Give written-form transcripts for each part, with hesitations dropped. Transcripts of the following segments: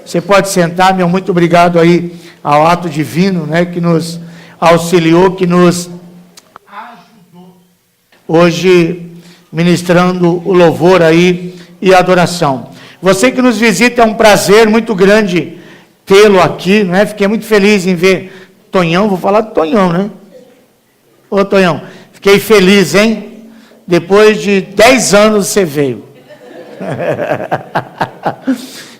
Você pode sentar, meu muito obrigado aí ao ato divino, né, que nos auxiliou, que nos ajudou hoje ministrando o louvor aí e a adoração. Você que nos visita, é um prazer muito grande tê-lo aqui, não é? Fiquei muito feliz em ver Tonhão, vou falar do Tonhão, né? Ô Tonhão, fiquei feliz, hein? Depois de 10 anos você veio.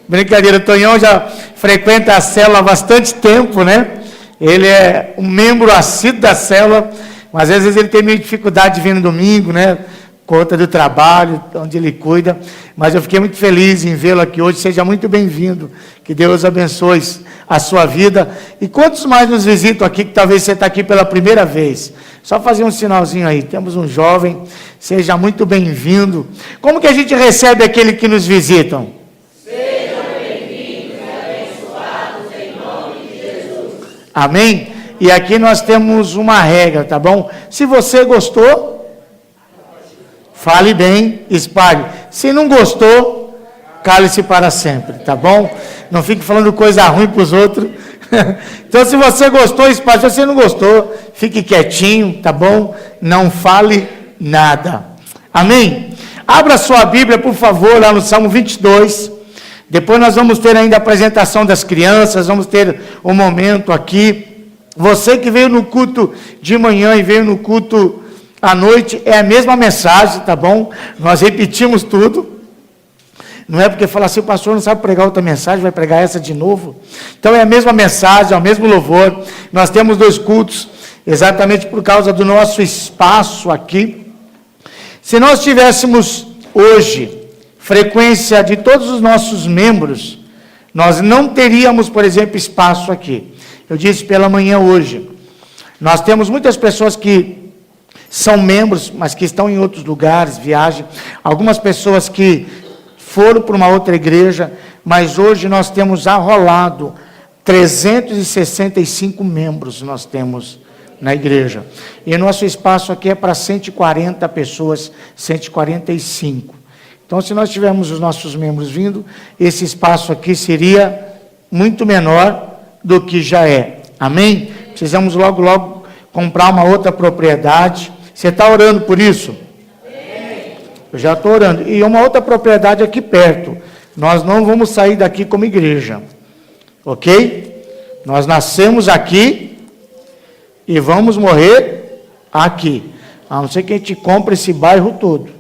Brincadeira, o Tonhão já frequenta a célula há bastante tempo, né? Ele é um membro assíduo da célula, mas às vezes ele tem meio dificuldade de vir no domingo, né? Conta do trabalho, onde ele cuida, mas eu fiquei muito feliz em vê-lo aqui hoje. Seja muito bem-vindo, que Deus abençoe a sua vida. E quantos mais nos visitam aqui, que talvez você está aqui pela primeira vez? Só fazer um sinalzinho aí, temos um jovem, seja muito bem-vindo. Como que a gente recebe aquele que nos visitam? Sejam bem-vindos e abençoados em nome de Jesus. Amém? E aqui nós temos uma regra, tá bom? Se você gostou, fale bem, espalhe. Se não gostou, cale-se para sempre, tá bom? Não fique falando coisa ruim para os outros. Então, se você gostou, espalhe. Se você não gostou, fique quietinho, tá bom? Não fale nada. Amém? Abra sua Bíblia, por favor, lá no Salmo 22. Depois nós vamos ter ainda a apresentação das crianças, vamos ter um momento aqui. Você que veio no culto de manhã e veio no culto à noite, é a mesma mensagem, tá bom? Nós repetimos tudo. Não é porque fala assim, o pastor não sabe pregar outra mensagem, vai pregar essa de novo. Então é a mesma mensagem, é o mesmo louvor. Nós temos 2 cultos, exatamente por causa do nosso espaço aqui. Se nós tivéssemos hoje frequência de todos os nossos membros, nós não teríamos, por exemplo, espaço aqui. Eu disse pela manhã hoje, nós temos muitas pessoas que são membros, mas que estão em outros lugares, viajam. Algumas pessoas que foram para uma outra igreja, mas hoje nós temos arrolado 365 membros nós temos na igreja. E o nosso espaço aqui é para 140 pessoas, 145. Então, se nós tivermos os nossos membros vindo, esse espaço aqui seria muito menor do que já é. Amém? Precisamos logo comprar uma outra propriedade. Você está orando por isso? Sim. Eu já estou orando. E uma outra propriedade aqui perto. Nós não vamos sair daqui como igreja. Ok? Nós nascemos aqui e vamos morrer aqui. A não ser que a gente compre esse bairro todo.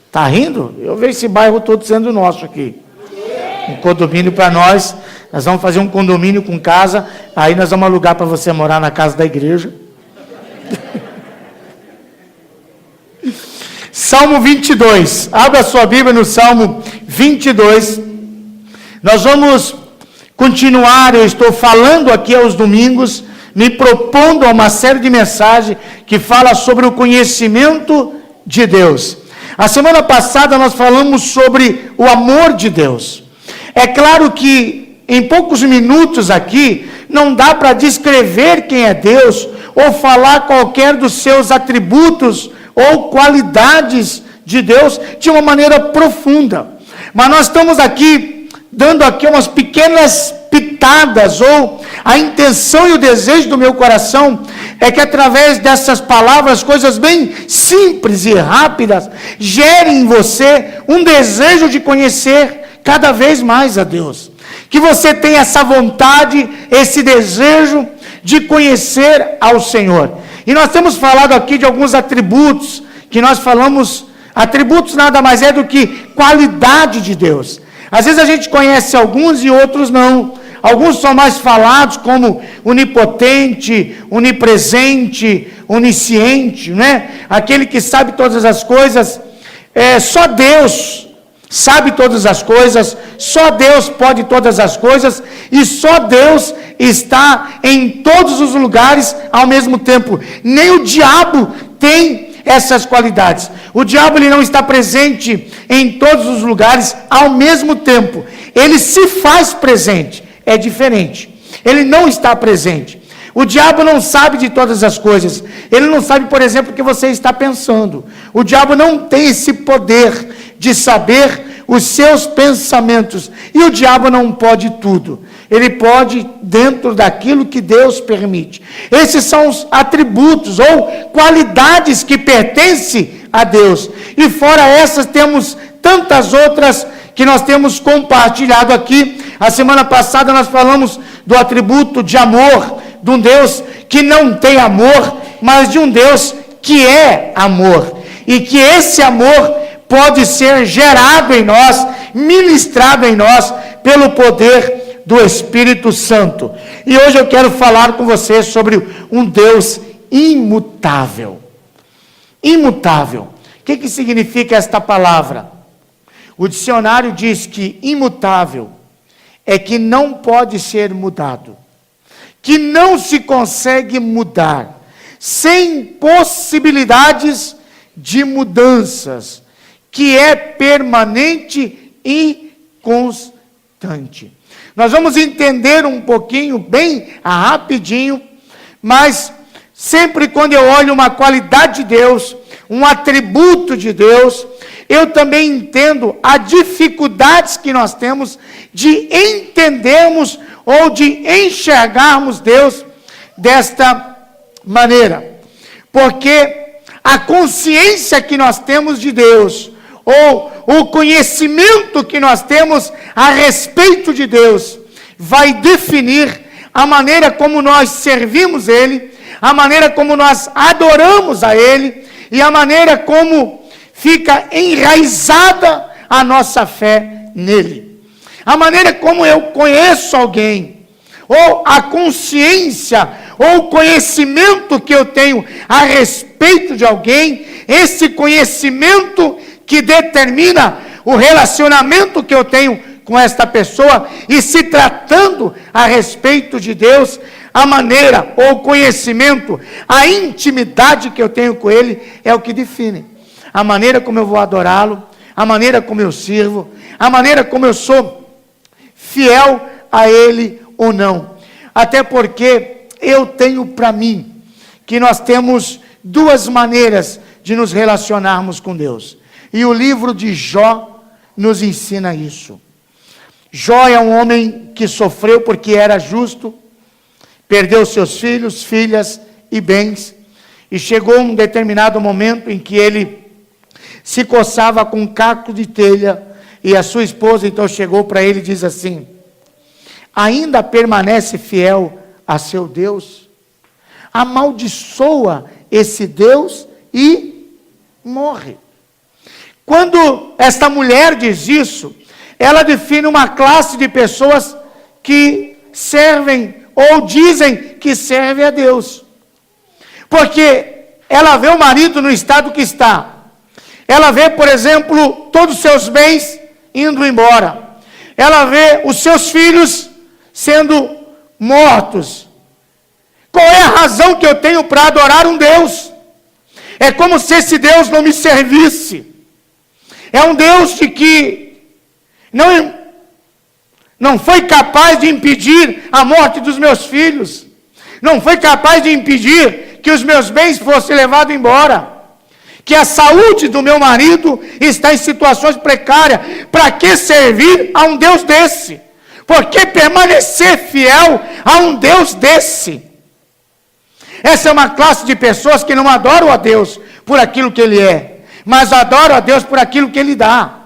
Está rindo? Eu vejo esse bairro todo sendo nosso aqui. Um condomínio para nós. Nós vamos fazer um condomínio com casa. Aí nós vamos alugar para você morar na casa da igreja. Salmo 22, abra sua Bíblia no Salmo 22, nós vamos continuar. Eu estou falando aqui aos domingos, me propondo a uma série de mensagens que fala sobre o conhecimento de Deus. A semana passada nós falamos sobre o amor de Deus. É claro que em poucos minutos aqui, não dá para descrever quem é Deus, ou falar qualquer dos seus atributos ou qualidades de Deus de uma maneira profunda. Mas nós estamos aqui, dando aqui umas pequenas pitadas, ou a intenção e o desejo do meu coração é que através dessas palavras, coisas bem simples e rápidas, gerem em você um desejo de conhecer cada vez mais a Deus. Que você tenha essa vontade, esse desejo de conhecer ao Senhor. E nós temos falado aqui de alguns atributos, que nós falamos, atributos nada mais é do que qualidade de Deus. Às vezes a gente conhece alguns e outros não. Alguns são mais falados, como onipotente, onipresente, onisciente, né? Aquele que sabe todas as coisas. Só Deus sabe todas as coisas, só Deus pode todas as coisas, e só Deus está em todos os lugares ao mesmo tempo. Nem o diabo tem essas qualidades. O diabo ele não está presente em todos os lugares ao mesmo tempo. Ele se faz presente, é diferente. Ele não está presente. O diabo não sabe de todas as coisas. Ele não sabe, por exemplo, o que você está pensando. O diabo não tem esse poder de saber os seus pensamentos. E o diabo não pode tudo. Ele pode dentro daquilo que Deus permite. Esses são os atributos ou qualidades que pertencem a Deus. E fora essas temos tantas outras que nós temos compartilhado aqui. A semana passada nós falamos do atributo de amor, de um Deus que não tem amor, mas de um Deus que é amor. E que esse amor pode ser gerado em nós, ministrado em nós, pelo poder do Espírito Santo. E hoje eu quero falar com você sobre um Deus imutável. Imutável. O que significa esta palavra? O dicionário diz que imutável é que não pode ser mudado, que não se consegue mudar, sem possibilidades de mudanças, que é permanente e constante. Nós vamos entender um pouquinho, bem rapidinho, mas sempre quando eu olho uma qualidade de Deus, um atributo de Deus, eu também entendo as dificuldades que nós temos de entendermos ou de enxergarmos Deus desta maneira. Porque a consciência que nós temos de Deus, ou o conhecimento que nós temos a respeito de Deus, vai definir a maneira como nós servimos Ele, a maneira como nós adoramos a Ele, e a maneira como fica enraizada a nossa fé nele. A maneira como eu conheço alguém, ou a consciência, ou o conhecimento que eu tenho a respeito de alguém, esse conhecimento que determina o relacionamento que eu tenho com esta pessoa, e se tratando a respeito de Deus, a maneira, ou o conhecimento, a intimidade que eu tenho com Ele, é o que define a maneira como eu vou adorá-lo, a maneira como eu sirvo, a maneira como eu sou fiel a Ele ou não. Até porque eu tenho para mim que nós temos duas maneiras de nos relacionarmos com Deus. E o livro de Jó nos ensina isso. Jó é um homem que sofreu porque era justo, perdeu seus filhos, filhas e bens, e chegou um determinado momento em que ele se coçava com um caco de telha, e a sua esposa então chegou para ele e diz assim: ainda permanece fiel a seu Deus? Amaldiçoa esse Deus e morre. Quando esta mulher diz isso, ela define uma classe de pessoas que servem ou dizem que servem a Deus. Porque ela vê o marido no estado que está. Ela vê, por exemplo, todos os seus bens indo embora. Ela vê os seus filhos sendo mortos. Qual é a razão que eu tenho para adorar um Deus? É como se esse Deus não me servisse. É um Deus de que não foi capaz de impedir a morte dos meus filhos. Não foi capaz de impedir que os meus bens fossem levados embora. Que a saúde do meu marido está em situações precárias. Para que servir a um Deus desse? Por que permanecer fiel a um Deus desse? Essa é uma classe de pessoas que não adoram a Deus por aquilo que Ele é, mas adoram a Deus por aquilo que Ele dá.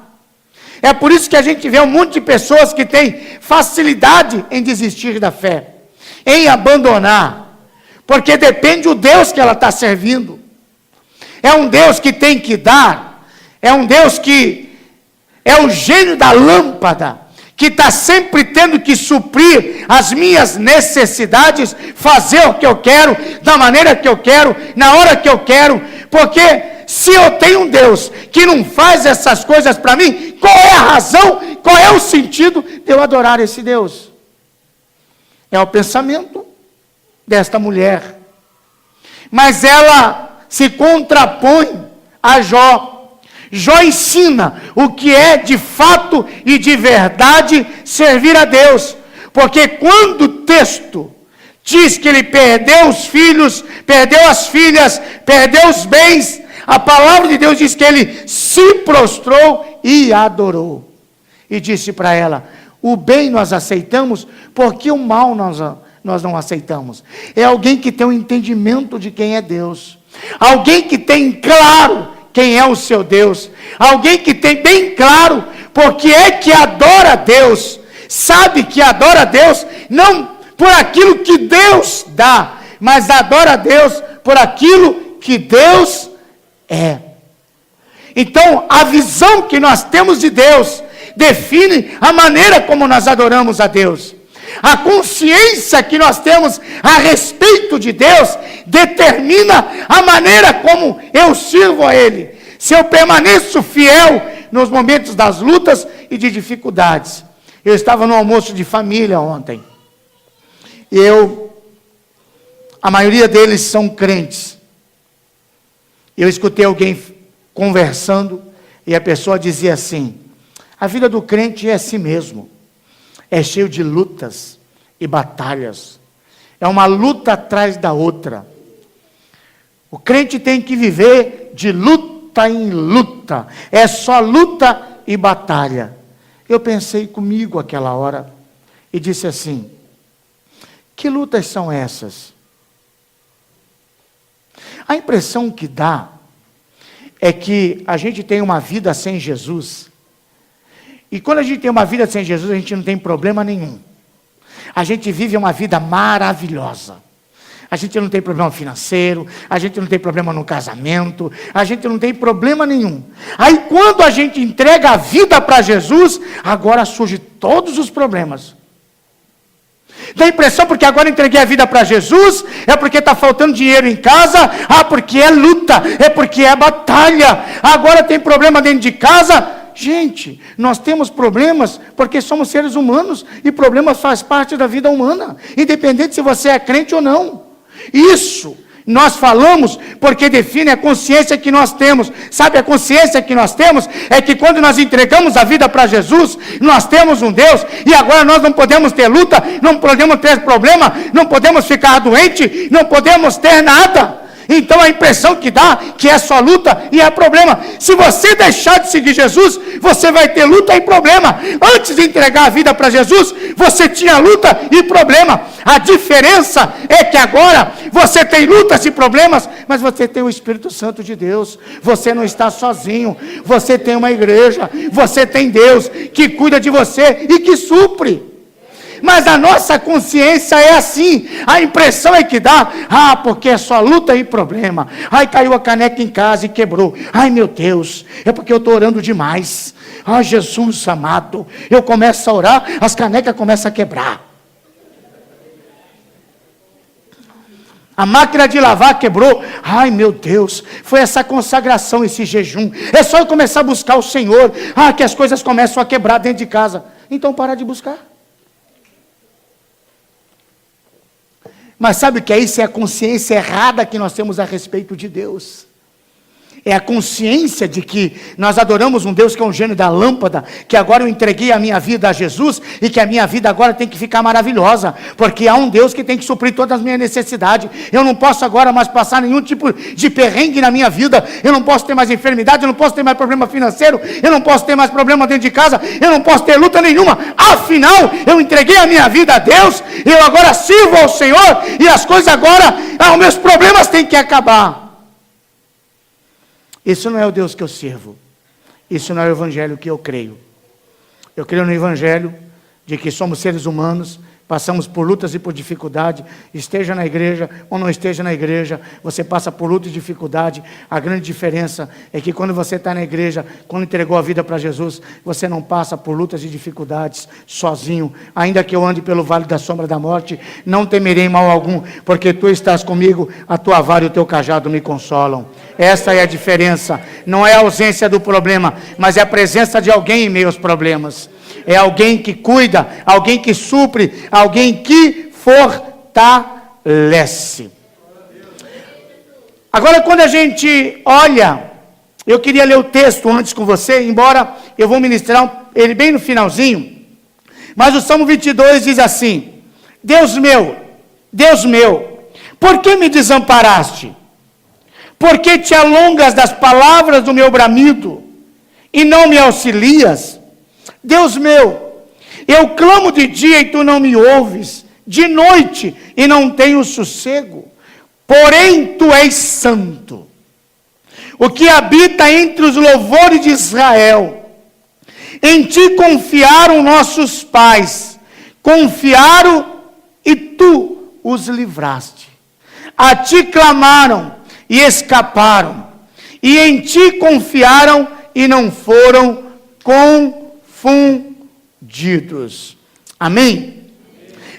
É por isso que a gente vê um monte de pessoas que têm facilidade em desistir da fé, em abandonar, porque depende do Deus que ela está servindo. É um Deus que tem que dar, é um Deus que é o gênio da lâmpada, que está sempre tendo que suprir as minhas necessidades, fazer o que eu quero, da maneira que eu quero, na hora que eu quero, porque se eu tenho um Deus que não faz essas coisas para mim, qual é a razão, qual é o sentido de eu adorar esse Deus? É o pensamento desta mulher. Mas ela se contrapõe a Jó. Jó ensina o que é de fato e de verdade servir a Deus. Porque quando o texto diz que ele perdeu os filhos, perdeu as filhas, perdeu os bens, a palavra de Deus diz que ele se prostrou e adorou. e disse para ela: o bem nós aceitamos, porque o mal nós não aceitamos. É alguém que tem um entendimento de quem é Deus. Alguém que tem claro quem é o seu Deus. Alguém que tem bem claro porque é que adora a Deus. Sabe que adora a Deus não por aquilo que Deus dá, mas adora a Deus por aquilo que Deus é. Então, a visão que nós temos de Deus define a maneira como nós adoramos a Deus. A consciência que nós temos a respeito de Deus determina a maneira como eu sirvo a Ele. Se eu permaneço fiel nos momentos das lutas e de dificuldades. Eu estava no almoço de família ontem. A maioria deles são crentes. Eu escutei alguém conversando e a pessoa dizia assim: a vida do crente é assim mesmo. É cheio de lutas e batalhas. É uma luta atrás da outra. O crente tem que viver de luta em luta. É só luta e batalha. Eu pensei comigo aquela hora e disse assim: que lutas são essas? A impressão que dá é que a gente tem uma vida sem Jesus. E quando a gente tem uma vida sem Jesus, a gente não tem problema nenhum. A gente vive uma vida maravilhosa. A gente não tem problema financeiro, a gente não tem problema no casamento, a gente não tem problema nenhum. Aí quando a gente entrega a vida para Jesus, agora surgem todos os problemas. Dá a impressão, porque agora entreguei a vida para Jesus, é porque está faltando dinheiro em casa, porque é luta, é porque é batalha, agora tem problema dentro de casa. Gente, nós temos problemas porque somos seres humanos, e problemas faz parte da vida humana, independente se você é crente ou não. Isso nós falamos porque define a consciência que nós temos. Sabe, a consciência que nós temos é que quando nós entregamos a vida para Jesus, nós temos um Deus, e agora nós não podemos ter luta, não podemos ter problema, não podemos ficar doente, não podemos ter nada. Então a impressão que dá que é só luta e é problema. Se você deixar de seguir Jesus, você vai ter luta e problema. Antes de entregar a vida para Jesus, você tinha luta e problema. A diferença é que agora você tem lutas e problemas, mas você tem o Espírito Santo de Deus. Você não está sozinho. Você tem uma igreja. Você tem Deus que cuida de você e que supre. Mas a nossa consciência é assim. A impressão é que dá: porque é só luta e problema. Caiu a caneca em casa e quebrou. Meu Deus, é porque eu estou orando demais. Jesus amado, eu começo a orar, as canecas começam a quebrar. A máquina de lavar quebrou. Meu Deus, foi essa consagração, esse jejum. É só eu começar a buscar o Senhor, que as coisas começam a quebrar dentro de casa. Então para de buscar. Mas sabe o que é isso? É a consciência errada que nós temos a respeito de Deus. É a consciência de que nós adoramos um Deus que é um gênio da lâmpada, que agora eu entreguei a minha vida a Jesus, e que a minha vida agora tem que ficar maravilhosa, porque há um Deus que tem que suprir todas as minhas necessidades. Eu não posso agora mais passar nenhum tipo de perrengue na minha vida, eu não posso ter mais enfermidade, eu não posso ter mais problema financeiro, eu não posso ter mais problema dentro de casa, eu não posso ter luta nenhuma. Afinal, eu entreguei a minha vida a Deus, eu agora sirvo ao Senhor, e as coisas agora, os meus problemas têm que acabar. Isso não é o Deus que eu sirvo. Isso não é o evangelho que eu creio. Eu creio no evangelho de que somos seres humanos, passamos por lutas e por dificuldade, esteja na igreja ou não esteja na igreja, você passa por luta e dificuldade. A grande diferença é que quando você está na igreja, quando entregou a vida para Jesus, você não passa por lutas e dificuldades sozinho. Ainda que eu ande pelo vale da sombra da morte, não temerei mal algum, porque tu estás comigo, a tua vara e o teu cajado me consolam. Essa é a diferença. Não é a ausência do problema, mas é a presença de alguém em meio aos problemas. É alguém que cuida, alguém que supre, alguém que fortalece. Agora, quando a gente olha, eu queria ler o texto antes com você, embora eu vou ministrar ele bem no finalzinho, mas o Salmo 22 diz assim: Deus meu, por que me desamparaste? Por que te alongas das palavras do meu bramido e não me auxilias? Deus meu, eu clamo de dia e tu não me ouves, de noite e não tenho sossego. Porém, tu és santo, o que habita entre os louvores de Israel. Em ti confiaram nossos pais, confiaram e tu os livraste. A ti clamaram e escaparam, e em ti confiaram e não foram confundidos. Amém?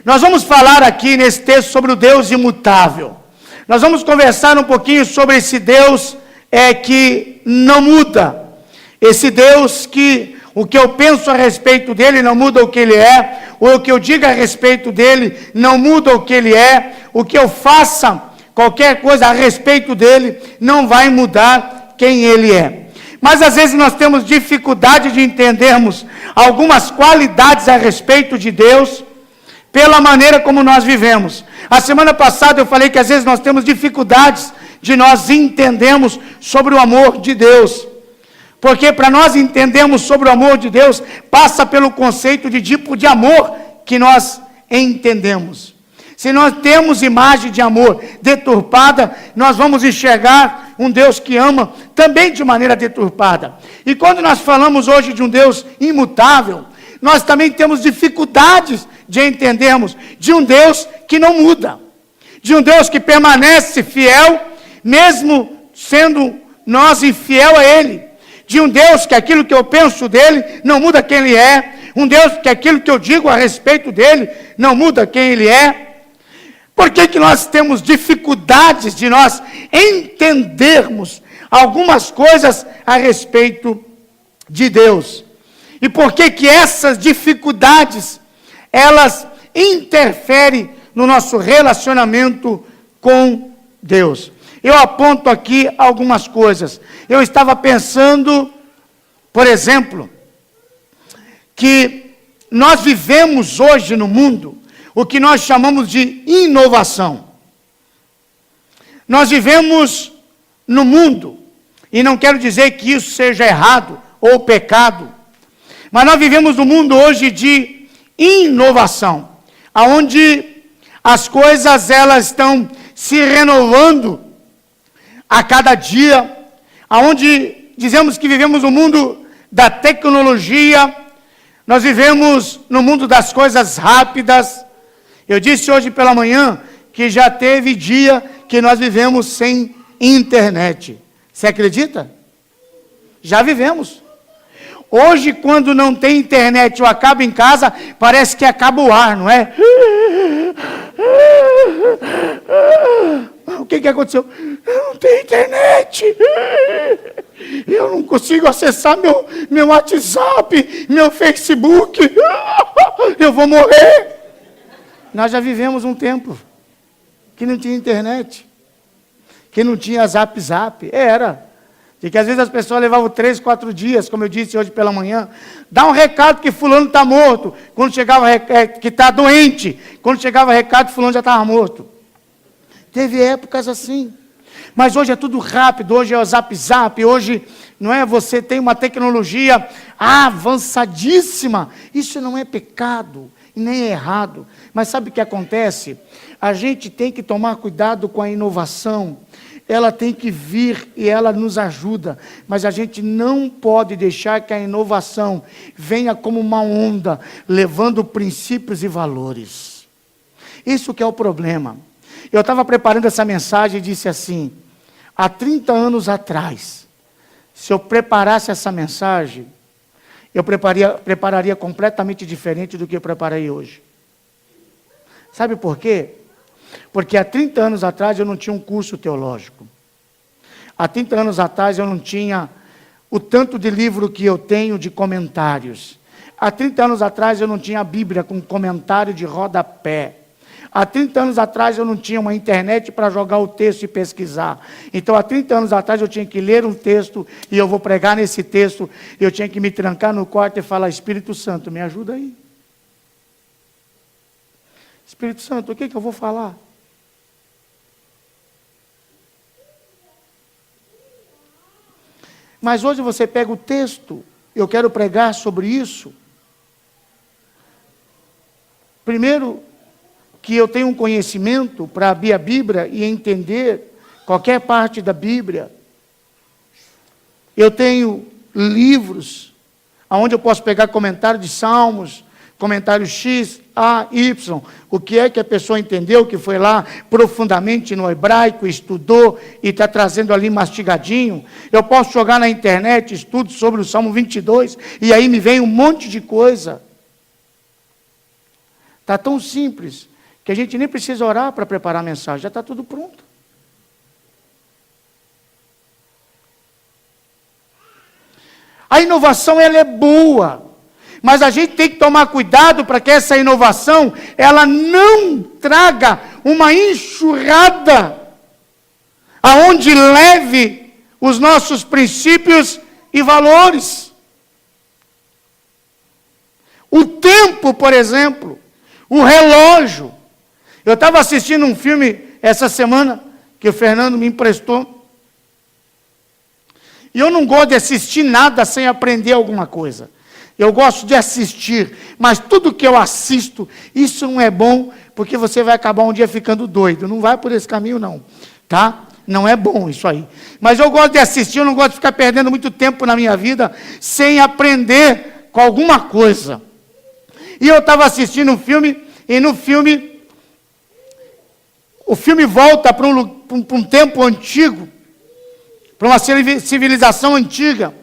Nós vamos falar aqui nesse texto sobre o Deus imutável. Nós vamos conversar um pouquinho sobre esse Deus que não muda. Esse Deus que o que eu penso a respeito dele não muda o que ele é, ou o que eu diga a respeito dele não muda o que ele é, o que eu faça, qualquer coisa a respeito dele, não vai mudar quem ele é. Mas às vezes nós temos dificuldade de entendermos algumas qualidades a respeito de Deus, pela maneira como nós vivemos. A semana passada eu falei que às vezes nós temos dificuldades de nós entendermos sobre o amor de Deus. Porque para nós entendermos sobre o amor de Deus, passa pelo conceito de tipo de amor que nós entendemos. Se nós temos imagem de amor deturpada, nós vamos enxergar um Deus que ama também de maneira deturpada. E quando nós falamos hoje de um Deus imutável, nós também temos dificuldades de entendermos de um Deus que não muda. De um Deus que permanece fiel, mesmo sendo nós infiel a Ele. De um Deus que aquilo que eu penso dele não muda quem ele é. Um Deus que aquilo que eu digo a respeito dele não muda quem ele é. Por que nós temos dificuldades de nós entendermos algumas coisas a respeito de Deus? E por que essas dificuldades, elas interferem no nosso relacionamento com Deus? Eu aponto aqui algumas coisas. Eu estava pensando, por exemplo, que nós vivemos hoje no mundo o que nós chamamos de inovação. Nós vivemos no mundo, e não quero dizer que isso seja errado ou pecado, mas nós vivemos no mundo hoje de inovação, onde as coisas elas estão se renovando a cada dia, aonde dizemos que vivemos no mundo da tecnologia, nós vivemos no mundo das coisas rápidas. Eu disse hoje pela manhã que já teve dia que nós vivemos sem internet. Você acredita? Já vivemos. Hoje, quando não tem internet ou acaba em casa, parece que acaba o ar, não é? O que aconteceu? Não tem internet. Eu não consigo acessar meu WhatsApp, meu Facebook. Eu vou morrer. Nós já vivemos um tempo que não tinha internet, que não tinha zap. Era. De que às vezes as pessoas levavam 3, 4 dias, como eu disse hoje pela manhã, dá um recado que fulano está morto, quando chegava que está doente, quando chegava recado fulano já estava morto. Teve épocas assim, mas hoje é tudo rápido, hoje é o zap, hoje não é, você tem uma tecnologia avançadíssima, isso não é pecado, nem é errado, mas sabe o que acontece? A gente tem que tomar cuidado com a inovação, ela tem que vir e ela nos ajuda, mas a gente não pode deixar que a inovação venha como uma onda, levando princípios e valores. Isso que é o problema. Eu estava preparando essa mensagem e disse assim, há 30 anos atrás, se eu preparasse essa mensagem, eu prepararia completamente diferente do que eu preparei hoje. Sabe por quê? Porque há 30 anos atrás eu não tinha um curso teológico. Há 30 anos atrás eu não tinha o tanto de livro que eu tenho de comentários. Há 30 anos atrás eu não tinha a Bíblia com comentário de rodapé. Há 30 anos atrás eu não tinha uma internet para jogar o texto e pesquisar. Então, há 30 anos atrás eu tinha que ler um texto e eu vou pregar nesse texto. Eu tinha que me trancar no quarto e falar, Espírito Santo, me ajuda aí. Espírito Santo, o que eu vou falar? Mas hoje você pega o texto, eu quero pregar sobre isso, Primeiro, que eu tenho um conhecimento para abrir a Bíblia e entender qualquer parte da Bíblia. Eu tenho livros onde eu posso pegar comentário de Salmos, comentário X, A, Y, o que é que a pessoa entendeu, que foi lá profundamente no hebraico, estudou e está trazendo ali mastigadinho. Eu posso jogar na internet estudos sobre o Salmo 22, e aí me vem um monte de coisa. Está tão simples, que a gente nem precisa orar para preparar a mensagem, já está tudo pronto. A inovação, ela é boa, mas a gente tem que tomar cuidado para que essa inovação, ela não traga uma enxurrada, aonde leve os nossos princípios e valores. O tempo, por exemplo, o relógio. Eu estava assistindo um filme essa semana, que o Fernando me emprestou, e eu não gosto de assistir nada sem aprender alguma coisa. Eu gosto de assistir, mas tudo que eu assisto, isso não é bom, porque você vai acabar um dia ficando doido. Não vai por esse caminho, não. Tá? Não é bom isso aí. Mas eu gosto de assistir, eu não gosto de ficar perdendo muito tempo na minha vida sem aprender com alguma coisa. E eu estava assistindo um filme, e no filme, o filme volta para um tempo antigo, para uma civilização antiga.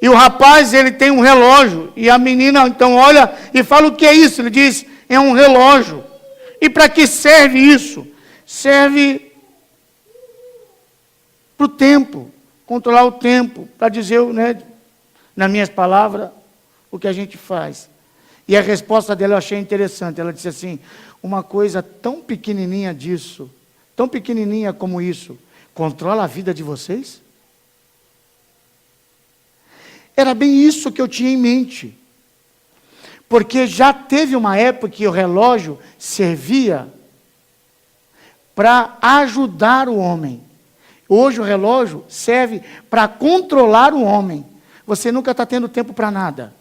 E o rapaz, ele tem um relógio, e a menina então olha e fala: o que é isso? Ele diz: é um relógio. E para que serve isso? Serve para o tempo, controlar o tempo, para dizer, né, nas minhas palavras, o que a gente faz. E a resposta dela eu achei interessante. Ela disse assim: uma coisa tão pequenininha disso, tão pequenininha como isso, controla a vida de vocês? Era bem isso que eu tinha em mente. Porque já teve uma época que o relógio servia para ajudar o homem. Hoje o relógio serve para controlar o homem. Você nunca está tendo tempo para nada.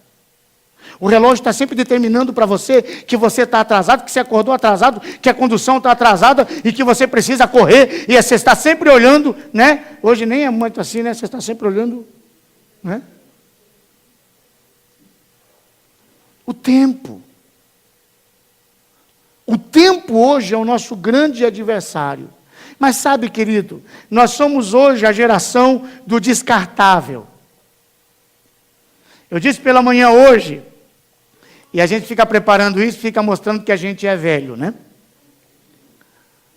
O relógio está sempre determinando para você que você está atrasado, que você acordou atrasado, que a condução está atrasada e que você precisa correr. E você está sempre olhando, né? Hoje nem é muito assim, né? Você está sempre olhando, né? O tempo. O tempo hoje é o nosso grande adversário. Mas sabe, querido, nós somos hoje a geração do descartável. Eu disse pela manhã hoje, e a gente fica preparando isso, fica mostrando que a gente é velho, né?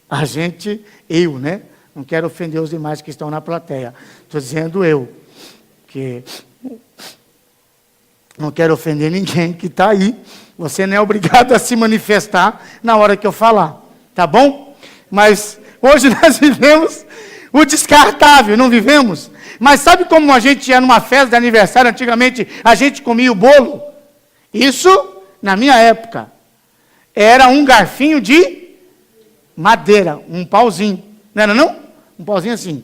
A gente, eu, né? Não quero ofender os demais que estão na plateia. Estou dizendo eu, que não quero ofender ninguém que está aí. Você não é obrigado a se manifestar na hora que eu falar, tá bom? Mas hoje nós vivemos o descartável, não vivemos? Mas sabe como a gente ia numa festa de aniversário, antigamente a gente comia o bolo? Isso, na minha época, era um garfinho de madeira, um pauzinho. Não era não? Um pauzinho assim.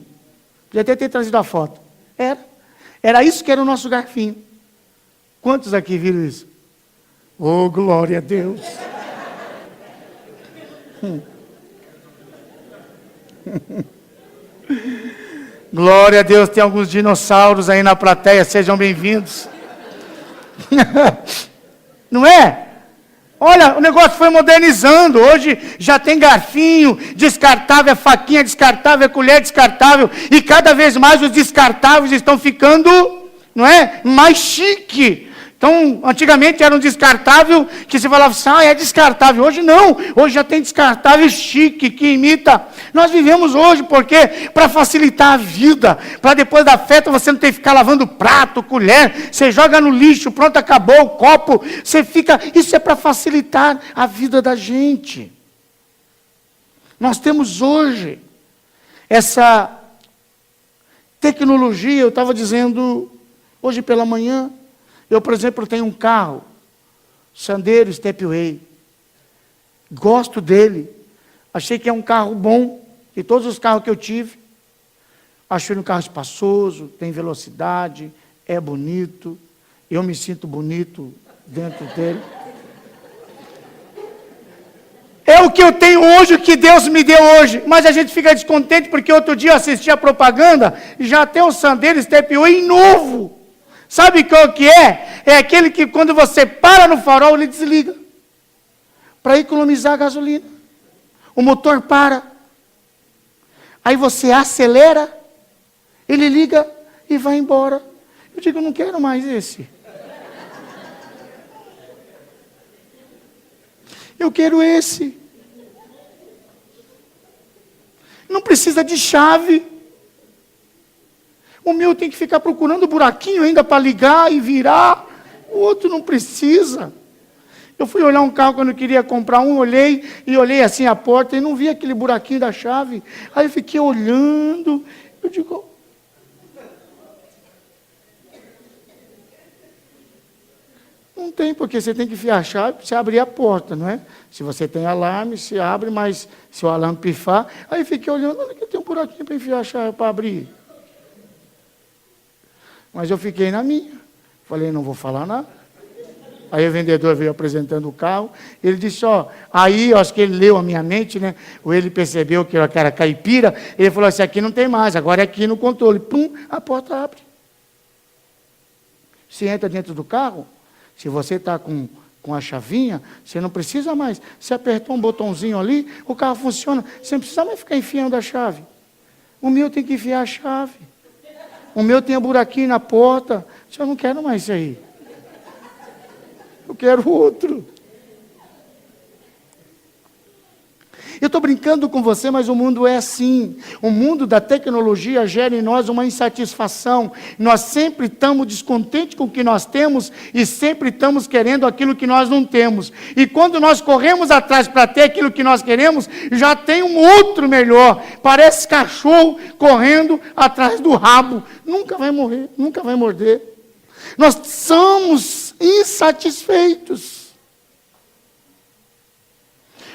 Podia até ter trazido a foto. Era isso que era o nosso garfinho. Quantos aqui viram isso? Oh, glória a Deus. Glória a Deus, tem alguns dinossauros aí na plateia, sejam bem-vindos. Não é? Olha, o negócio foi modernizando, hoje já tem garfinho descartável, é faquinha descartável, é colher descartável, e cada vez mais os descartáveis estão ficando, não é, mais chique. Então, antigamente era um descartável que se falava assim, é descartável. Hoje não, hoje já tem descartável chique, que imita. Nós vivemos hoje, porque para facilitar a vida, para depois da festa você não ter que ficar lavando prato, colher, você joga no lixo, pronto, acabou o copo, você fica, isso é para facilitar a vida da gente. Nós temos hoje essa tecnologia, eu estava dizendo hoje pela manhã, eu, por exemplo, tenho um carro, Sandero Stepway. Gosto dele. Achei que é um carro bom. E todos os carros que eu tive, achei um carro espaçoso, tem velocidade, é bonito. Eu me sinto bonito dentro dele. É o que eu tenho hoje, o que Deus me deu hoje. Mas a gente fica descontente porque outro dia eu assisti a propaganda e já tem o Sandero Step Way novo. Sabe qual que é? É aquele que quando você para no farol, ele desliga. Para economizar a gasolina. O motor para. Aí você acelera, ele liga e vai embora. Eu digo, eu não quero mais esse. Eu quero esse. Não precisa de chave. O meu tem que ficar procurando buraquinho ainda para ligar e virar. O outro não precisa. Eu fui olhar um carro quando eu queria comprar um, olhei assim a porta e não vi aquele buraquinho da chave. Aí eu fiquei olhando. Eu digo, não tem, porque você tem que enfiar a chave para você abrir a porta, não é? Se você tem alarme, se abre, mas se o alarme pifar... Aí eu fiquei olhando, onde que tem um buraquinho para enfiar a chave para abrir? Mas eu fiquei na minha. Falei, não vou falar nada. Aí o vendedor veio apresentando o carro. Ele disse, aí eu acho que ele leu a minha mente, né? Ou ele percebeu que eu era caipira. Ele falou assim, aqui não tem mais, agora é aqui no controle. Pum, a porta abre. Você entra dentro do carro, se você está com a chavinha, você não precisa mais. Você apertou um botãozinho ali, o carro funciona. Você não precisa mais ficar enfiando a chave. O meu tem que enfiar a chave. O meu tem um buraquinho na porta. Eu não quero mais isso aí. Eu quero outro. Eu estou brincando com você, mas o mundo é assim. O mundo da tecnologia gera em nós uma insatisfação. Nós sempre estamos descontentes com o que nós temos e sempre estamos querendo aquilo que nós não temos. E quando nós corremos atrás para ter aquilo que nós queremos, já tem um outro melhor. Parece cachorro correndo atrás do rabo. Nunca vai morrer, nunca vai morder. Nós somos insatisfeitos.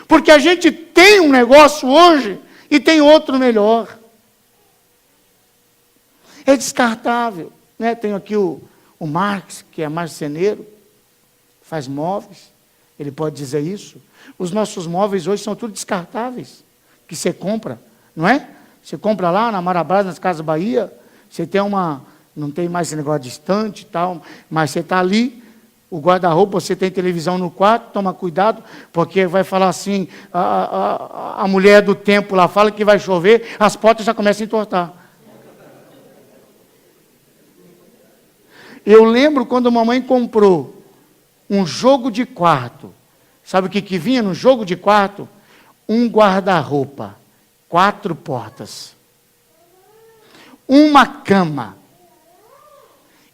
Porque a gente tem um negócio hoje e tem outro melhor. É descartável. Né? Tenho aqui o Marx, que é marceneiro, faz móveis. Ele pode dizer isso. Os nossos móveis hoje são tudo descartáveis. Que você compra, não é? Você compra lá na Marabras, nas Casas Bahia, você tem não tem mais esse negócio de estante e tal, mas você está ali, o guarda-roupa, você tem televisão no quarto, toma cuidado, porque vai falar assim, a mulher do tempo lá fala que vai chover, as portas já começam a entortar. Eu lembro quando a mamãe comprou um jogo de quarto. Sabe o que vinha no jogo de quarto? Um guarda-roupa, 4 portas, uma cama,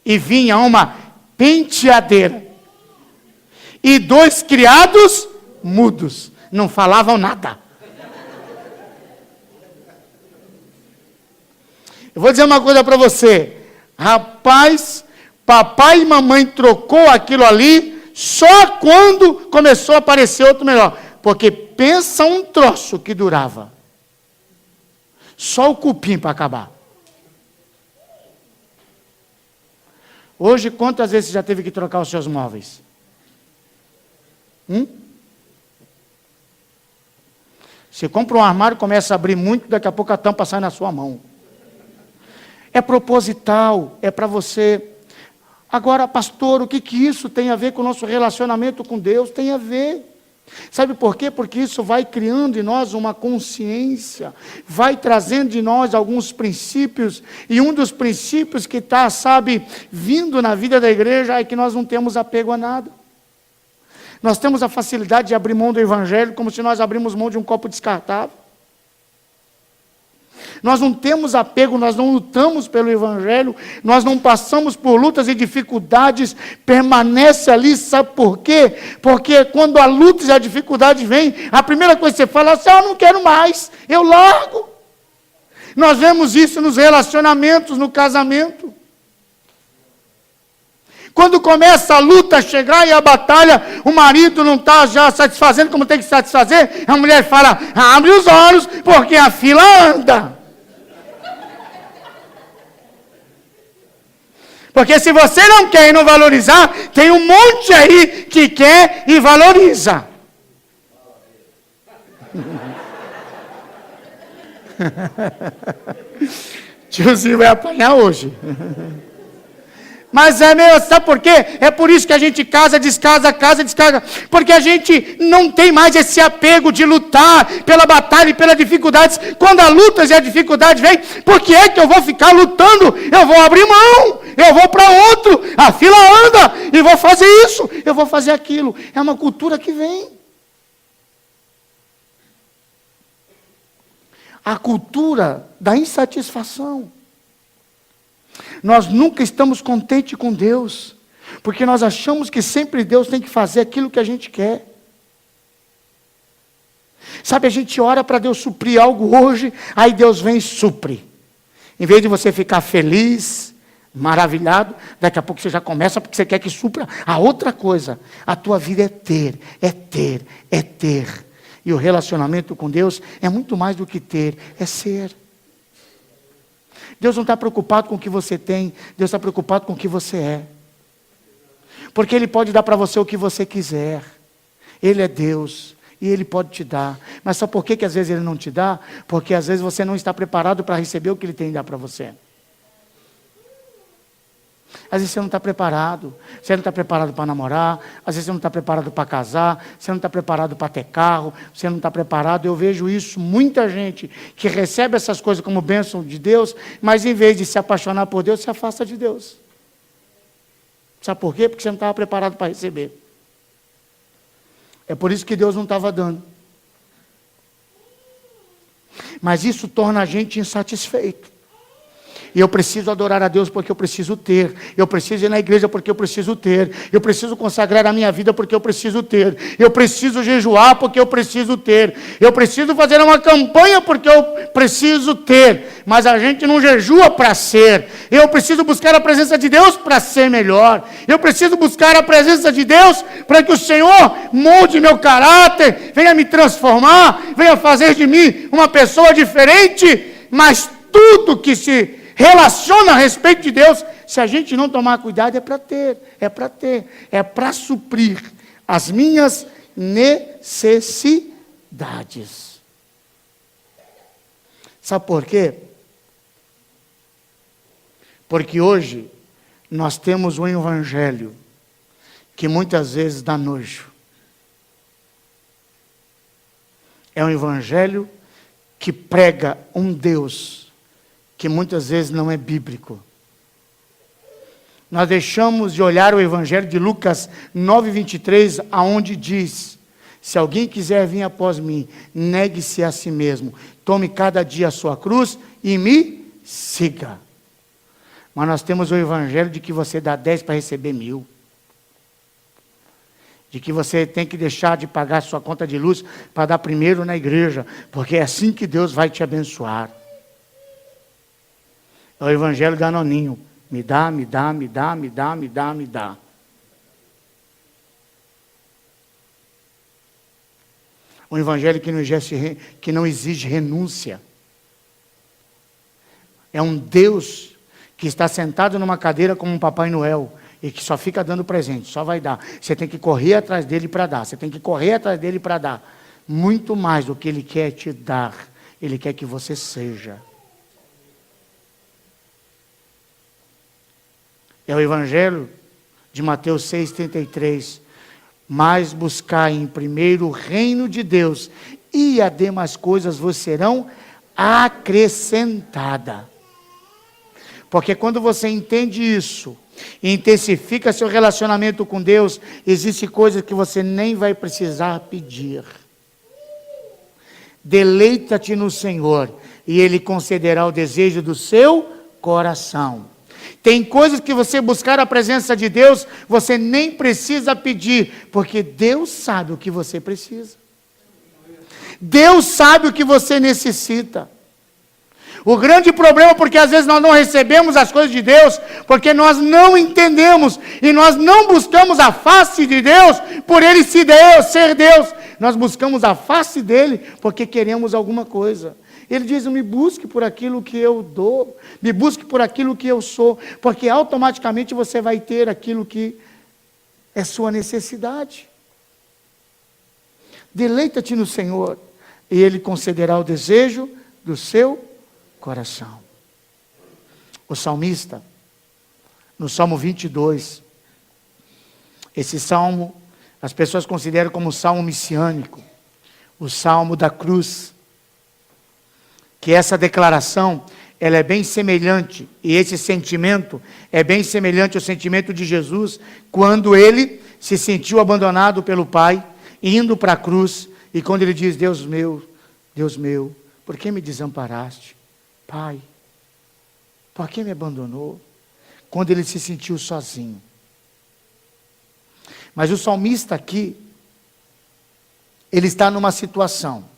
e vinha uma penteadeira. E 2 criados mudos, não falavam nada. Eu vou dizer uma coisa para você. Rapaz, papai e mamãe trocou aquilo ali só quando começou a aparecer outro melhor. Porque pensa um troço que durava. Só o cupim para acabar. Hoje, quantas vezes você já teve que trocar os seus móveis? Você compra um armário, começa a abrir muito, daqui a pouco a tampa sai na sua mão. É proposital, é para você. Agora, pastor, o que isso tem a ver com o nosso relacionamento com Deus? Tem a ver. Sabe por quê? Porque isso vai criando em nós uma consciência, vai trazendo de nós alguns princípios, e um dos princípios que está, vindo na vida da igreja é que nós não temos apego a nada. Nós temos a facilidade de abrir mão do evangelho como se nós abrimos mão de um copo descartável. Nós não temos apego, nós não lutamos pelo evangelho, nós não passamos por lutas e dificuldades, permanece ali, sabe por quê? Porque quando a luta e a dificuldade vem, a primeira coisa que você fala é assim, eu não quero mais, eu largo. Nós vemos isso nos relacionamentos, no casamento. Quando começa a luta a chegar e a batalha, o marido não está já satisfazendo como tem que satisfazer, a mulher fala, abre os olhos, porque a fila anda. Porque se você não quer e não valorizar, tem um monte aí que quer e valoriza. Tiozinho vai apanhar hoje. Mas sabe por quê? É por isso que a gente casa, descasa, porque a gente não tem mais esse apego de lutar pela batalha e pelas dificuldades. Quando as lutas e a dificuldade vem, por que é que eu vou ficar lutando? Eu vou abrir mão, eu vou para outro, a fila anda, e vou fazer isso, eu vou fazer aquilo. É uma cultura que vem. A cultura da insatisfação. Nós nunca estamos contentes com Deus, porque nós achamos que sempre Deus tem que fazer aquilo que a gente quer. Sabe, a gente ora para Deus suprir algo hoje, aí Deus vem e supre. Em vez de você ficar feliz, maravilhado, daqui a pouco você já começa porque você quer que supra a outra coisa. A tua vida é ter, é ter, é ter. E o relacionamento com Deus é muito mais do que ter, é ser. Deus não está preocupado com o que você tem, Deus está preocupado com o que você é. Porque Ele pode dar para você o que você quiser. Ele é Deus e Ele pode te dar. Mas sabe por que às vezes Ele não te dá? Porque às vezes você não está preparado para receber o que Ele tem a dar para você. Às vezes você não está preparado. Você não está preparado para namorar. Às vezes você não está preparado para casar. Você não está preparado para ter carro. Você não está preparado. Eu vejo isso, muita gente que recebe essas coisas como bênção de Deus, mas em vez de se apaixonar por Deus, se afasta de Deus. Sabe por quê? Porque você não estava preparado para receber. É por isso que Deus não estava dando. Mas isso torna a gente insatisfeito. E eu preciso adorar a Deus porque eu preciso ter. Eu preciso ir na igreja porque eu preciso ter. Eu preciso consagrar a minha vida porque eu preciso ter. Eu preciso jejuar porque eu preciso ter. Eu preciso fazer uma campanha porque eu preciso ter. Mas a gente não jejua para ser. Eu preciso buscar a presença de Deus para ser melhor. Eu preciso buscar a presença de Deus para que o Senhor molde meu caráter, venha me transformar, venha fazer de mim uma pessoa diferente. Mas tudo que se relaciona a respeito de Deus, se a gente não tomar cuidado, é para suprir as minhas necessidades. Sabe por quê? Porque hoje nós temos um evangelho que muitas vezes dá nojo. É um evangelho que prega um Deus que muitas vezes não é bíblico. Nós deixamos de olhar o Evangelho de Lucas 9:23, aonde diz: se alguém quiser vir após mim, negue-se a si mesmo, tome cada dia a sua cruz e me siga. Mas nós temos o Evangelho de que você dá 10 para receber 1000. De que você tem que deixar de pagar sua conta de luz para dar primeiro na igreja, porque é assim que Deus vai te abençoar. É o evangelho danoninho. Me dá, me dá, me dá, me dá, me dá, me dá. Um evangelho que não exige renúncia. É um Deus que está sentado numa cadeira como um Papai Noel e que só fica dando presente, só vai dar. Você tem que correr atrás dele para dar. Você tem que correr atrás dele para dar. Muito mais do que Ele quer te dar. Ele quer que você seja. É o Evangelho de Mateus 6,33. Mas buscai em primeiro o reino de Deus, e as demais coisas vos serão acrescentadas. Porque quando você entende isso, e intensifica seu relacionamento com Deus, existem coisas que você nem vai precisar pedir. Deleita-te no Senhor, e Ele concederá o desejo do seu coração. Tem coisas que você buscar a presença de Deus, você nem precisa pedir, porque Deus sabe o que você precisa. Deus sabe o que você necessita. O grande problema é porque às vezes nós não recebemos as coisas de Deus, porque nós não entendemos, e nós não buscamos a face de Deus, por Ele ser Deus. Nós buscamos a face dEle, porque queremos alguma coisa. Ele diz: me busque por aquilo que eu dou, me busque por aquilo que eu sou, porque automaticamente você vai ter aquilo que é sua necessidade. Deleita-te no Senhor, e Ele concederá o desejo do seu coração. O salmista, no Salmo 22, esse salmo, as pessoas consideram como um salmo messiânico, o salmo da cruz, que essa declaração, ela é bem semelhante, e esse sentimento é bem semelhante ao sentimento de Jesus, quando ele se sentiu abandonado pelo Pai, indo para a cruz, e quando ele diz, Deus meu, por que me desamparaste? Pai, por que me abandonou? Quando ele se sentiu sozinho. Mas o salmista aqui, ele está numa situação,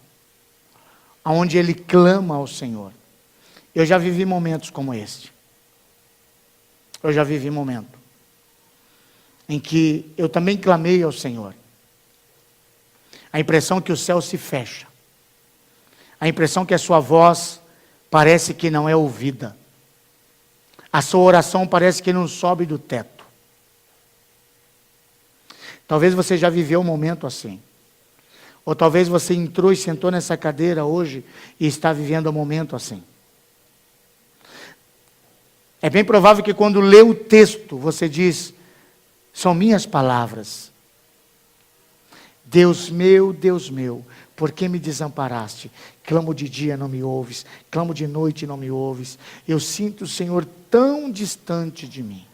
onde ele clama ao Senhor. Eu já vivi momentos como este. Eu já vivi momento em que eu também clamei ao Senhor. A impressão que o céu se fecha. A impressão que a sua voz parece que não é ouvida. A sua oração parece que não sobe do teto. Talvez você já viveu um momento assim. Ou talvez você entrou e sentou nessa cadeira hoje e está vivendo um momento assim. É bem provável que quando lê o texto, você diz, são minhas palavras. Deus meu, por que me desamparaste? Clamo de dia, não me ouves. Clamo de noite, não me ouves. Eu sinto o Senhor tão distante de mim.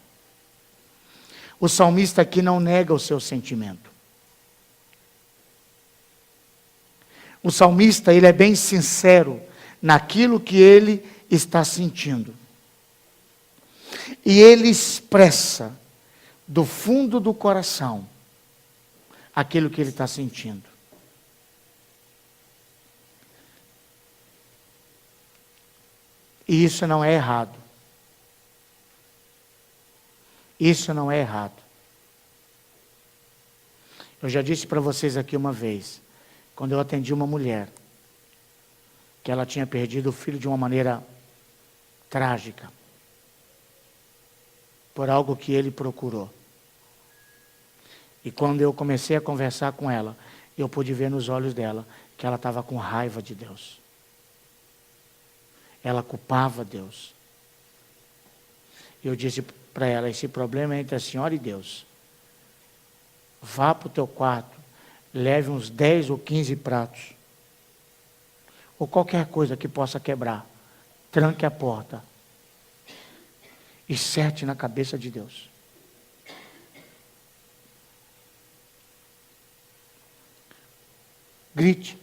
O salmista aqui não nega o seu sentimento. O salmista, ele é bem sincero naquilo que ele está sentindo. E ele expressa do fundo do coração aquilo que ele está sentindo. E isso não é errado. Isso não é errado. Eu já disse para vocês aqui uma vez, quando eu atendi uma mulher, que ela tinha perdido o filho de uma maneira trágica, por algo que ele procurou. E quando eu comecei a conversar com ela, eu pude ver nos olhos dela que ela estava com raiva de Deus. Ela culpava Deus. Eu disse para ela, esse problema é entre a senhora e Deus. Vá para o teu quarto, leve uns 10 ou 15 pratos, ou qualquer coisa que possa quebrar, tranque a porta, e certe na cabeça de Deus. Grite.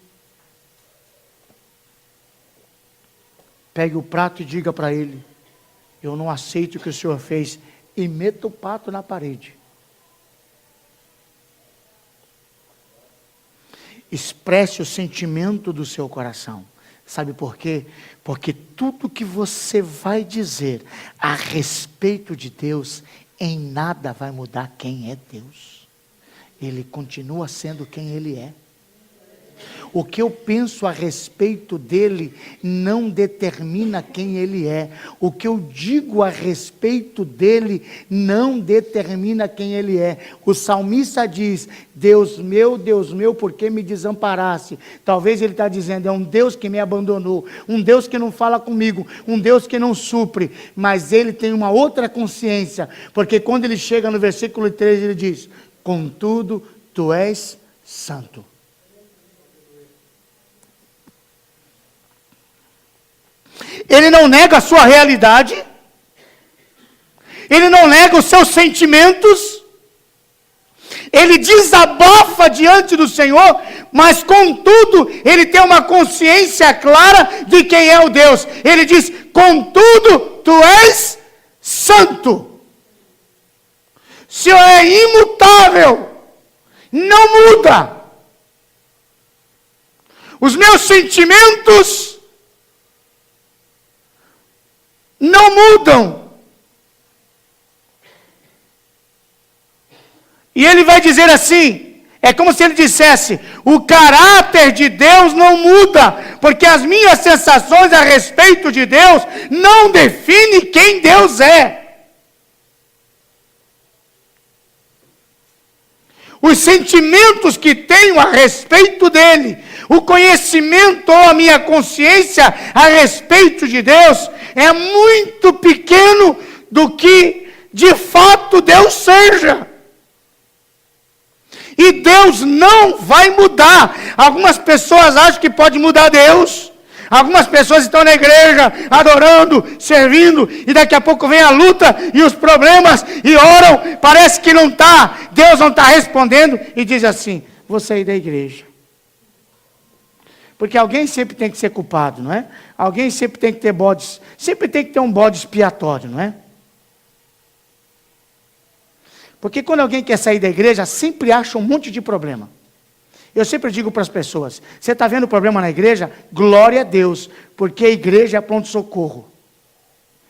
Pegue o prato e diga para ele, eu não aceito o que o Senhor fez, e meta o prato na parede. Expresse o sentimento do seu coração. Sabe por quê? Porque tudo que você vai dizer a respeito de Deus, em nada vai mudar quem é Deus. Ele continua sendo quem Ele é. O que eu penso a respeito dele não determina quem ele é. O que eu digo a respeito dele não determina quem ele é. O salmista diz, Deus meu, por que me desamparaste? Talvez ele está dizendo, é um Deus que me abandonou, um Deus que não fala comigo, um Deus que não supre. Mas ele tem uma outra consciência, porque quando ele chega no versículo 13, ele diz, contudo, tu és santo. Ele não nega a sua realidade, ele não nega os seus sentimentos, ele desabafa diante do Senhor, mas contudo, ele tem uma consciência clara de quem é o Deus. Ele diz, contudo, tu és santo. O Senhor é imutável, não muda. Os meus sentimentos não mudam. E ele vai dizer assim, é como se ele dissesse, o caráter de Deus não muda, porque as minhas sensações a respeito de Deus não definem quem Deus é. os sentimentos que tenho a respeito dele, o conhecimento ou a minha consciência a respeito de Deus é muito pequeno do que de fato Deus seja. E Deus não vai mudar. Algumas pessoas acham que pode mudar Deus. Algumas pessoas estão na igreja, adorando, servindo, e daqui a pouco vem a luta e os problemas, e oram, parece que não está, Deus não está respondendo, e diz assim: vou sair da igreja. Porque alguém sempre tem que ser culpado, não é? Alguém sempre tem que ter bodes, sempre tem que ter um bode expiatório, não é? Porque quando alguém quer sair da igreja, sempre acha um monte de problema. Eu sempre digo para as pessoas: você está vendo problema na igreja? Glória a Deus, porque a igreja é pronto-socorro.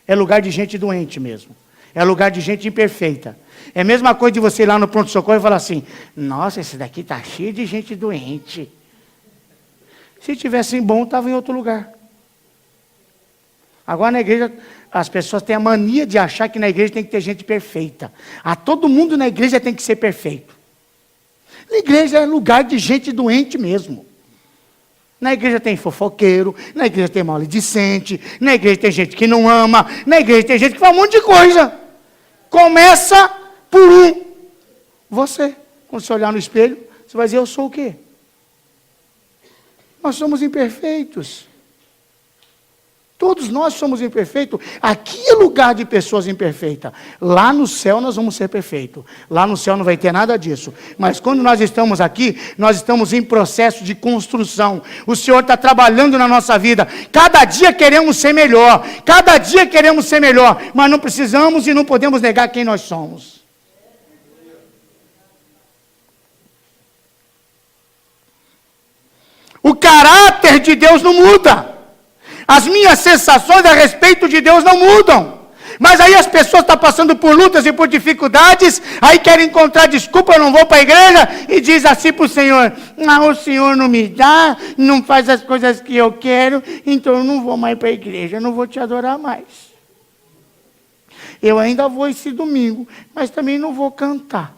É lugar de gente doente mesmo. É lugar de gente imperfeita. É a mesma coisa de você ir lá no pronto-socorro e falar assim: nossa, esse daqui está cheio de gente doente. Se tivesse bom, estava em outro lugar. Agora na igreja, as pessoas têm a mania de achar que na igreja tem que ter gente perfeita. Todo mundo na igreja tem que ser perfeito. Na igreja é lugar de gente doente mesmo. Na igreja tem fofoqueiro, na igreja tem maledicente, na igreja tem gente que não ama, na igreja tem gente que faz um monte de coisa. Começa por você. Quando você olhar no espelho, você vai dizer: eu sou o quê? Nós somos imperfeitos. Todos nós somos imperfeitos. Aqui é lugar de pessoas imperfeitas. Lá no céu nós vamos ser perfeitos. Lá no céu não vai ter nada disso. Mas quando nós estamos aqui, nós estamos em processo de construção. O Senhor está trabalhando na nossa vida. Cada dia queremos ser melhor. Cada dia queremos ser melhor. Mas não precisamos e não podemos negar quem nós somos. O caráter de Deus não muda. As minhas sensações a respeito de Deus não mudam. Mas aí as pessoas estão passando por lutas e por dificuldades, aí querem encontrar desculpa: eu não vou para a igreja, e diz assim para o Senhor: o Senhor não me dá, não faz as coisas que eu quero, então eu não vou mais para a igreja, eu não vou te adorar mais. Eu ainda vou esse domingo, mas também não vou cantar.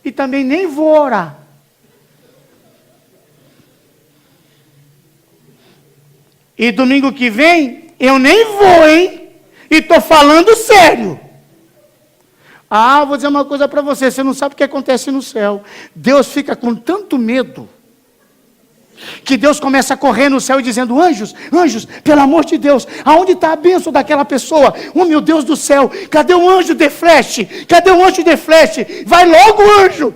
E também nem vou orar. E domingo que vem, eu nem vou, hein? E estou falando sério. Vou dizer uma coisa para você: você não sabe o que acontece no céu. Deus fica com tanto medo, que Deus começa a correr no céu e dizendo: anjos, anjos, pelo amor de Deus, aonde está a bênção daquela pessoa? Oh meu Deus do céu, cadê o anjo de flash? Cadê o anjo de flash? Vai logo, anjo!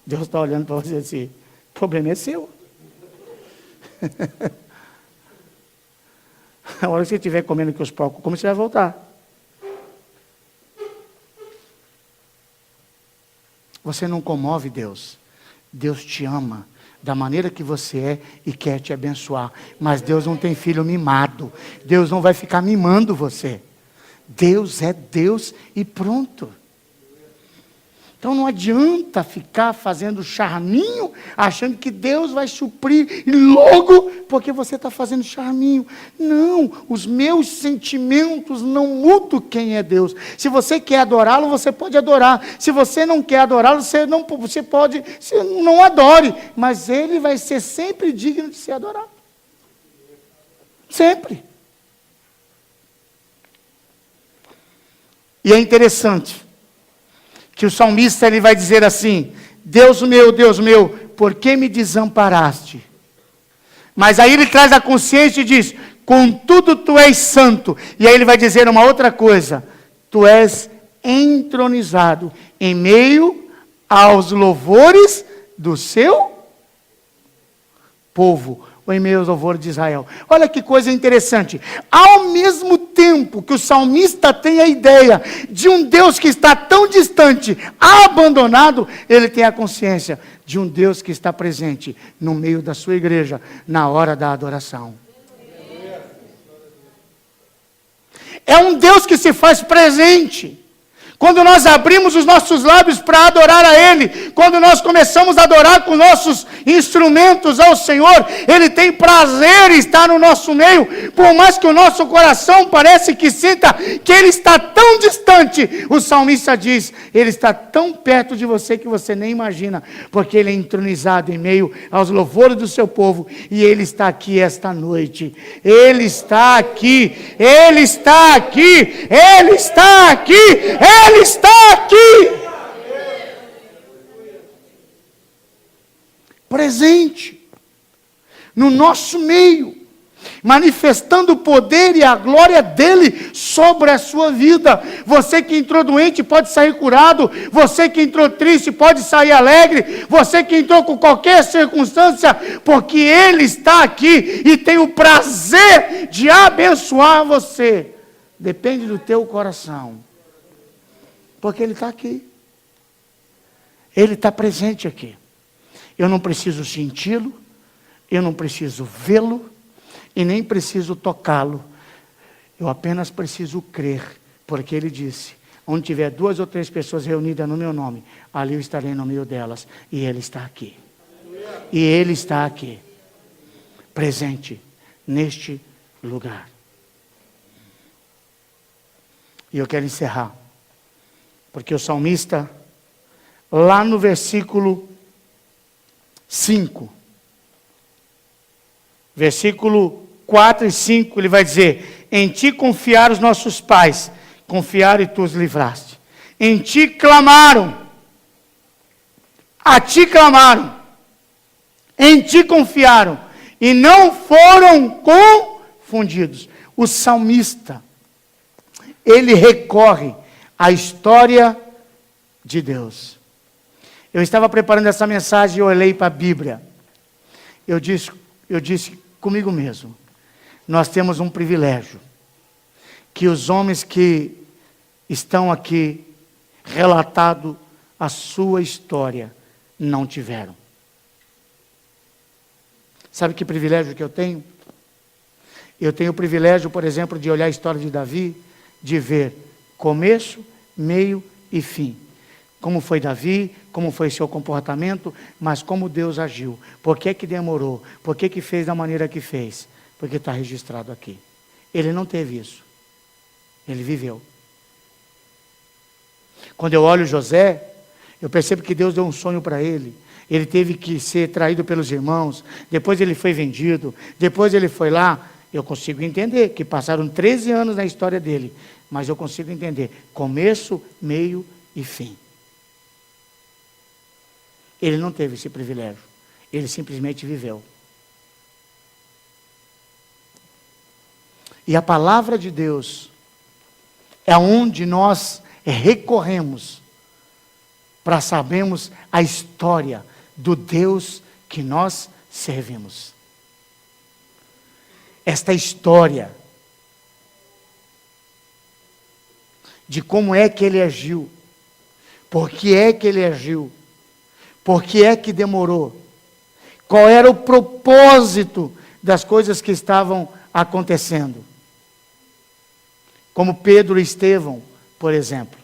Deus está olhando para você assim: o problema é seu. A hora que você estiver comendo que os porcos comem, você vai voltar. Você não comove Deus. Deus te ama da maneira que você é e quer te abençoar. Mas Deus não tem filho mimado. Deus não vai ficar mimando você. Deus é Deus e pronto. Então não adianta ficar fazendo charminho, achando que Deus vai suprir logo, porque você está fazendo charminho. Não, os meus sentimentos não mudam quem é Deus. Se você quer adorá-lo, você pode adorar. Se você não quer adorá-lo, você não adore. Mas ele vai ser sempre digno de ser adorado. Sempre. E é interessante que o salmista ele vai dizer assim: Deus meu, por que me desamparaste? Mas aí ele traz a consciência e diz: contudo tu és santo. E aí ele vai dizer uma outra coisa: tu és entronizado em meio aos louvores do seu povo, ou em meio aos louvores de Israel. Olha que coisa interessante. Ao mesmo tempo que o salmista tem a ideia de um Deus que está tão distante, abandonado, ele tem a consciência de um Deus que está presente no meio da sua igreja, na hora da adoração. É um Deus que se faz presente. Quando nós abrimos os nossos lábios para adorar a Ele, quando nós começamos a adorar com nossos instrumentos ao Senhor, Ele tem prazer em estar no nosso meio, por mais que o nosso coração parece que sinta que Ele está tão distante. O salmista diz, Ele está tão perto de você que você nem imagina, porque Ele é entronizado em meio aos louvores do seu povo, e Ele está aqui esta noite. Ele está aqui, Ele está aqui, Ele está aqui, Ele está aqui, presente, no nosso meio, manifestando o poder e a glória dEle sobre a sua vida. Você que entrou doente pode sair curado, você que entrou triste pode sair alegre, você que entrou com qualquer circunstância, porque Ele está aqui e tem o prazer de abençoar você. Depende do teu coração. Porque Ele está aqui. Ele está presente aqui. Eu não preciso senti-lo, eu não preciso vê-lo, e nem preciso tocá-lo. Eu apenas preciso crer, porque Ele disse, onde tiver 2 ou 3 pessoas reunidas no meu nome, ali eu estarei no meio delas, e Ele está aqui. E Ele está aqui, presente, neste lugar. E eu quero encerrar. Porque o salmista, lá no versículo 5, versículo 4 e 5, ele vai dizer, em ti confiaram os nossos pais, confiaram e tu os livraste. Em ti clamaram, a ti clamaram, em ti confiaram, e não foram confundidos. O salmista, ele recorre à história de Deus. Eu estava preparando essa mensagem e eu olhei para a Bíblia. Eu disse comigo mesmo, nós temos um privilégio, que os homens que estão aqui relatado a sua história não tiveram. Sabe que privilégio que eu tenho? Eu tenho o privilégio, por exemplo, de olhar a história de Davi, de ver começo, meio e fim. Como foi Davi, como foi seu comportamento, mas como Deus agiu. Por que que demorou? Por que que fez da maneira que fez? Porque está registrado aqui. Ele não teve isso. Ele viveu. Quando eu olho José, eu percebo que Deus deu um sonho para ele. Ele teve que ser traído pelos irmãos, depois ele foi vendido, depois ele foi lá. Eu consigo entender que passaram 13 anos na história dele, mas eu consigo entender começo, meio e fim. Ele não teve esse privilégio, ele simplesmente viveu. E a palavra de Deus é onde nós recorremos para sabermos a história do Deus que nós servimos. Esta história de como é que ele agiu, por que é que ele agiu, por que é que demorou, qual era o propósito das coisas que estavam acontecendo. Como Pedro e Estevão, por exemplo.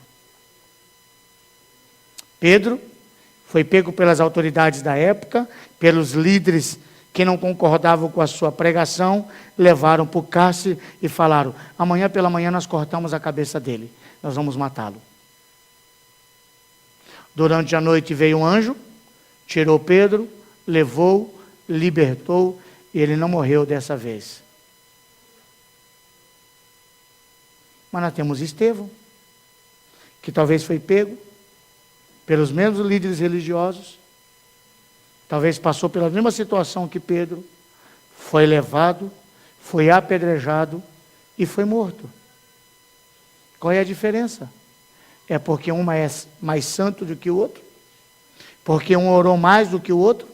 Pedro foi pego pelas autoridades da época, pelos líderes que não concordavam com a sua pregação, levaram para o cárcere e falaram, amanhã pela manhã nós cortamos a cabeça dele, nós vamos matá-lo. Durante a noite veio um anjo, tirou Pedro, levou, libertou, e ele não morreu dessa vez. Mas nós temos Estevão, que talvez foi pego pelos mesmos líderes religiosos, talvez passou pela mesma situação que Pedro, foi levado, foi apedrejado e foi morto. Qual é a diferença? É porque um é mais santo do que o outro? Porque um orou mais do que o outro?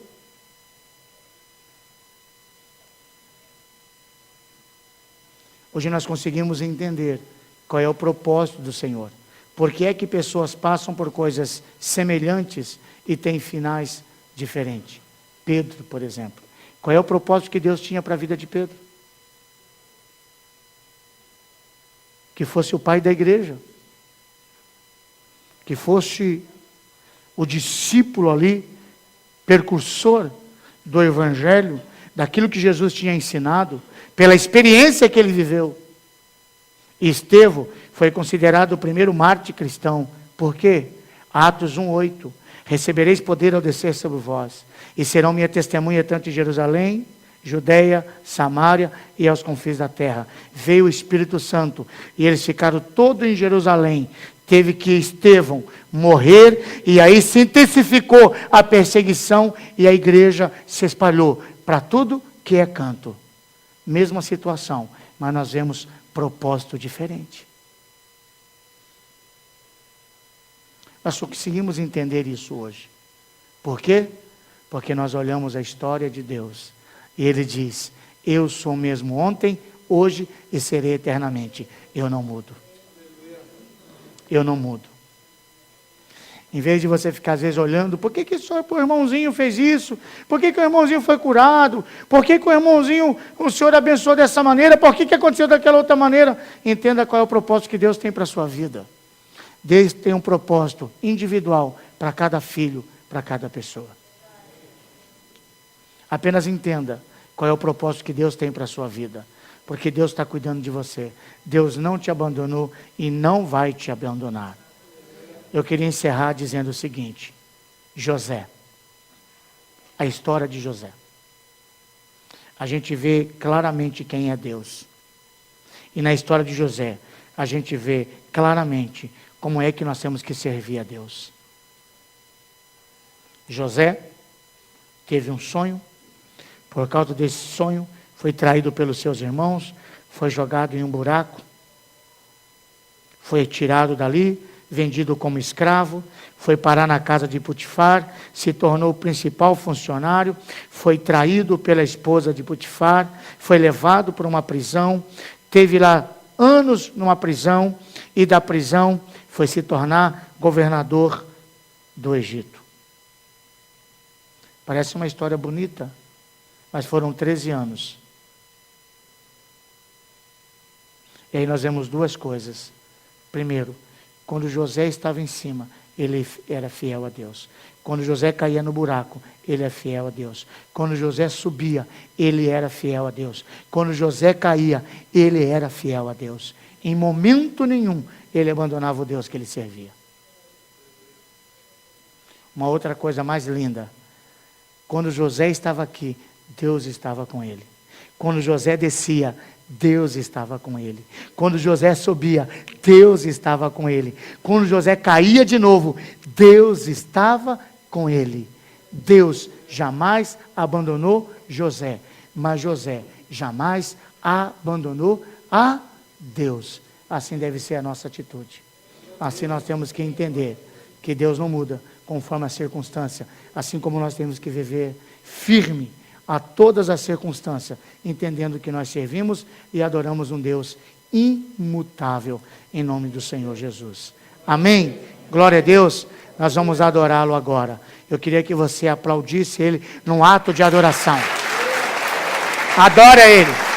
Hoje nós conseguimos entender qual é o propósito do Senhor. Por que é que pessoas passam por coisas semelhantes e têm finais diferentes? Pedro, por exemplo. Qual é o propósito que Deus tinha para a vida de Pedro? Que fosse o pai da igreja. que fosse o discípulo ali, precursor do Evangelho, daquilo que Jesus tinha ensinado, pela experiência que ele viveu. E Estevão foi considerado o primeiro mártir cristão. Por quê? Atos 1:8. Recebereis poder ao descer sobre vós, e serão minha testemunha tanto em Jerusalém, Judeia, Samaria e aos confins da terra. Veio o Espírito Santo, e eles ficaram todos em Jerusalém. Teve que Estevão morrer, e aí se intensificou a perseguição, e a igreja se espalhou para tudo que é canto. Mesma situação, mas nós vemos propósito diferente. Nós só conseguimos entender isso hoje. Por quê? Porque nós olhamos a história de Deus. E Ele diz, eu sou o mesmo ontem, hoje e serei eternamente. Eu não mudo. Eu não mudo. Em vez de você ficar às vezes olhando, por que só o irmãozinho fez isso? Por que o irmãozinho foi curado? Por que o irmãozinho, o Senhor abençoou dessa maneira? Por que aconteceu daquela outra maneira? Entenda qual é o propósito que Deus tem para a sua vida. Deus tem um propósito individual para cada filho, para cada pessoa. Apenas entenda qual é o propósito que Deus tem para a sua vida. Porque Deus está cuidando de você. Deus não te abandonou e não vai te abandonar. Eu queria encerrar dizendo o seguinte. José. A história de José. A gente vê claramente quem é Deus. E na história de José, a gente vê claramente como é que nós temos que servir a Deus. José teve um sonho. Por causa desse sonho, foi traído pelos seus irmãos, foi jogado em um buraco, foi tirado dali, vendido como escravo, foi parar na casa de Potifar, se tornou o principal funcionário, foi traído pela esposa de Potifar, foi levado para uma prisão, teve lá anos numa prisão, e da prisão foi se tornar governador do Egito. Parece uma história bonita, mas foram 13 anos. E aí nós vemos duas coisas. Primeiro, quando José estava em cima, ele era fiel a Deus. Quando José caía no buraco, ele é fiel a Deus. Quando José subia, ele era fiel a Deus. Quando José caía, ele era fiel a Deus. Em momento nenhum, ele abandonava o Deus que ele servia. Uma outra coisa mais linda. Quando José estava aqui, Deus estava com ele. Quando José descia, Deus estava com ele. Quando José subia, Deus estava com ele. Quando José caía de novo, Deus estava com ele. Deus jamais abandonou José, mas José jamais abandonou a Deus. Assim deve ser a nossa atitude. Assim nós temos que entender que Deus não muda conforme a circunstância, assim como nós temos que viver firme a todas as circunstâncias, entendendo que nós servimos e adoramos um Deus imutável, em nome do Senhor Jesus. Amém? Glória a Deus. Nós vamos adorá-lo agora. Eu queria que você aplaudisse Ele num ato de adoração. Adora Ele.